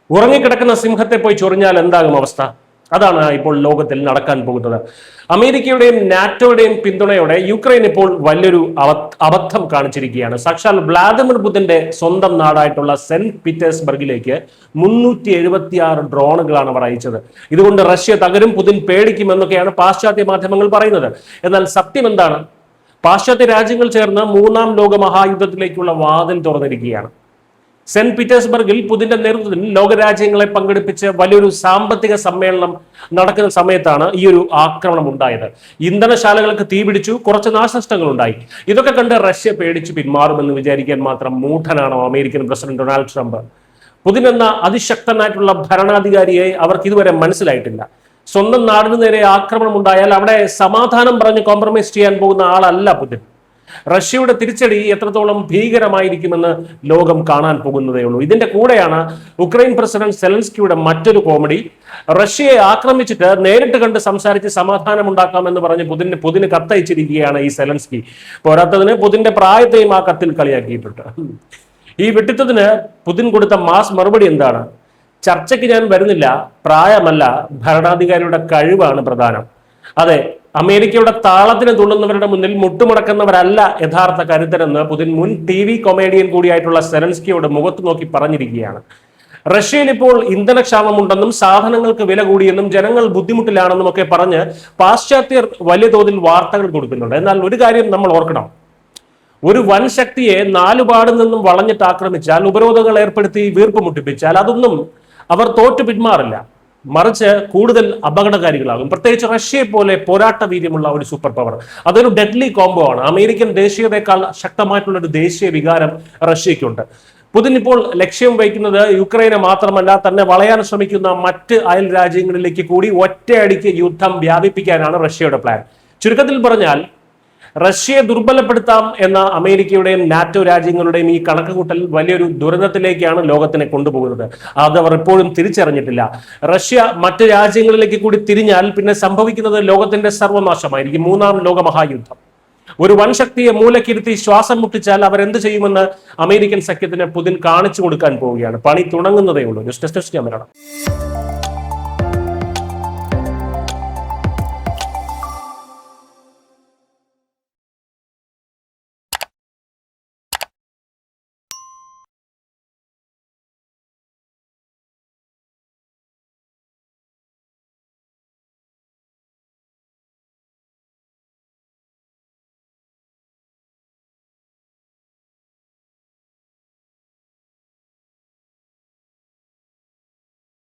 ഉറങ്ങിക്കിടക്കുന്ന സിംഹത്തെ പോയി ചൊറിഞ്ഞാൽ എന്താകും അവസ്ഥ? അതാണ് ഇപ്പോൾ ലോകത്തിൽ നടക്കാൻ പോകുന്നത്. അമേരിക്കയുടെയും നാറ്റോയുടെയും പിന്തുണയോടെ യുക്രൈൻ ഇപ്പോൾ വലിയൊരു അബദ്ധം കാണിച്ചിരിക്കുകയാണ്. സാക്ഷാൽ വ്ളാദിമിർ പുതിന്റെ സ്വന്തം നാടായിട്ടുള്ള സെന്റ് പീറ്റേഴ്സ്ബർഗിലേക്ക് 376 ഡ്രോണുകളാണ് അവർ അയച്ചത്. ഇതുകൊണ്ട് റഷ്യ തകരും, പുതിൻ പേടിക്കുമെന്നൊക്കെയാണ് പാശ്ചാത്യ മാധ്യമങ്ങൾ പറയുന്നത്. എന്നാൽ സത്യം എന്താണ്? പാശ്ചാത്യ രാജ്യങ്ങൾ ചേർന്ന് മൂന്നാം ലോക മഹായുദ്ധത്തിലേക്കുള്ള വാതിൽ തുറന്നിരിക്കുകയാണ്. സെന്റ് പീറ്റേഴ്സ്ബർഗിൽ പുതിന്റെ നേതൃത്വത്തിൽ ലോകരാജ്യങ്ങളെ പങ്കെടുപ്പിച്ച് വലിയൊരു സാമ്പത്തിക സമ്മേളനം നടക്കുന്ന സമയത്താണ് ഈ ഒരു ആക്രമണം ഉണ്ടായത്. ഇന്ധനശാലകൾക്ക് തീപിടിച്ചു, കുറച്ച് നാശനഷ്ടങ്ങൾ ഉണ്ടായി. ഇതൊക്കെ കണ്ട് റഷ്യ പേടിച്ചു പിന്മാറുമെന്ന് വിചാരിക്കാൻ മാത്രം മൂഢനാണോ American president Donald Trump? Putin എന്ന അതിശക്തനായിട്ടുള്ള ഭരണാധികാരിയെ അവർക്ക് ഇതുവരെ മനസ്സിലായിട്ടില്ല. സ്വന്തം നാടിന് നേരെ ആക്രമണം ഉണ്ടായാൽ അവിടെ സമാധാനം പറഞ്ഞ് കോംപ്രമൈസ് ചെയ്യാൻ പോകുന്ന ആളല്ല പുതിൻ. റഷ്യയുടെ തിരിച്ചടി എത്രത്തോളം ഭീകരമായിരിക്കുമെന്ന് ലോകം കാണാൻ പോകുന്നതേ ഉള്ളൂ. ഇതിന്റെ കൂടെയാണ് ഉക്രൈൻ പ്രസിഡന്റ് സെലൻസ്കിയുടെ മറ്റൊരു കോമഡി. റഷ്യയെ ആക്രമിച്ചിട്ട് നേരിട്ട് കണ്ട് സംസാരിച്ച് സമാധാനം ഉണ്ടാക്കാമെന്ന് പറഞ്ഞ് പുതിന് കത്തയച്ചിരിക്കുകയാണ് ഈ സെലൻസ്കി. പോരാത്തതിന് പുതിന്റെ പ്രായത്തെയും ആ കത്തിൽ കളിയാക്കിയിട്ടുണ്ട്. ഈ വെട്ടിത്തത്തിന് പുതിൻ കൊടുത്ത മാസ് മറുപടി എന്താണ്? ചർച്ചയ്ക്ക് ഞാൻ വരുന്നില്ല, പ്രായമല്ല, ഭരണാധികാരിയുടെ കഴിവാണ് പ്രധാനം. അതെ, അമേരിക്കയുടെ താളത്തിന് തുള്ളുന്നവരുടെ മുന്നിൽ മുട്ടുമുടക്കുന്നവരല്ല യഥാർത്ഥ കരുത്തരെന്ന് പുതിൻ മുൻ TV കൊമേഡിയൻ കൂടിയായിട്ടുള്ള സെലൻസ്കിയോട് മുഖത്ത് നോക്കി പറഞ്ഞിരിക്കുകയാണ്. റഷ്യയിൽ ഇപ്പോൾ ഇന്ധനക്ഷാമമുണ്ടെന്നും സാധനങ്ങൾക്ക് വില കൂടിയെന്നും ജനങ്ങൾ ബുദ്ധിമുട്ടിലാണെന്നും ഒക്കെ പറഞ്ഞ് പാശ്ചാത്യർ വലിയ തോതിൽ വാർത്തകൾ കൊടുക്കുന്നുണ്ട്. എന്നാൽ ഒരു കാര്യം നമ്മൾ ഓർക്കണം, ഒരു വൻ ശക്തിയെ നാലുപാടിൽ നിന്നും വളഞ്ഞിട്ട് ആക്രമിച്ചാൽ, ഉപരോധങ്ങൾ ഏർപ്പെടുത്തി വീർപ്പ് മുട്ടിപ്പിച്ചാൽ അതൊന്നും അവർ തോറ്റു പിന്മാറില്ല, മറിച്ച് കൂടുതൽ അപകടകാരികളാകും. പ്രത്യേകിച്ച് റഷ്യയെ പോലെ പോരാട്ട വീര്യമുള്ള ഒരു സൂപ്പർ പവർ. അതൊരു ഡെഡ്ലി കോംബോ ആണ്. അമേരിക്കൻ ദേശീയതയേക്കാൾ ശക്തമായിട്ടുള്ള ഒരു ദേശീയ വികാരം റഷ്യയ്ക്കുണ്ട്. പുതിൻ ഇപ്പോൾ ലക്ഷ്യം വയ്ക്കുന്നത് യുക്രൈനെ മാത്രമല്ല, തന്നെ വളയാൻ ശ്രമിക്കുന്ന മറ്റ് അയൽ രാജ്യങ്ങളിലേക്ക് കൂടി ഒറ്റയടിക്ക് യുദ്ധം വ്യാപിപ്പിക്കാനാണ് റഷ്യയുടെ പ്ലാൻ. ചുരുക്കത്തിൽ പറഞ്ഞാൽ റഷ്യയെ ദുർബലപ്പെടുത്താം എന്ന അമേരിക്കയുടെയും നാറ്റോ രാജ്യങ്ങളുടെയും ഈ കണക്കുകൂട്ടൽ വലിയൊരു ദുരന്തത്തിലേക്കാണ് ലോകത്തിനെ കൊണ്ടുപോകുന്നത്. അതവർ ഇപ്പോഴും തിരിച്ചറിഞ്ഞിട്ടില്ല. റഷ്യ മറ്റ് രാജ്യങ്ങളിലേക്ക് കൂടി തിരിഞ്ഞാൽ പിന്നെ സംഭവിക്കുന്നത് ലോകത്തിന്റെ സർവനാശമായിരിക്കും, മൂന്നാം ലോക മഹായുദ്ധം. ഒരു വൻ ശക്തിയെ മൂലക്കിരുത്തി ശ്വാസം മുട്ടിച്ചാൽ അവരെന്ത് ചെയ്യുമെന്ന് അമേരിക്കൻ സഖ്യത്തിന് പുതിൻ കാണിച്ചു കൊടുക്കാൻ പോവുകയാണ്. പണി തുടങ്ങുന്നതേ ഉള്ളൂ. News desk camera.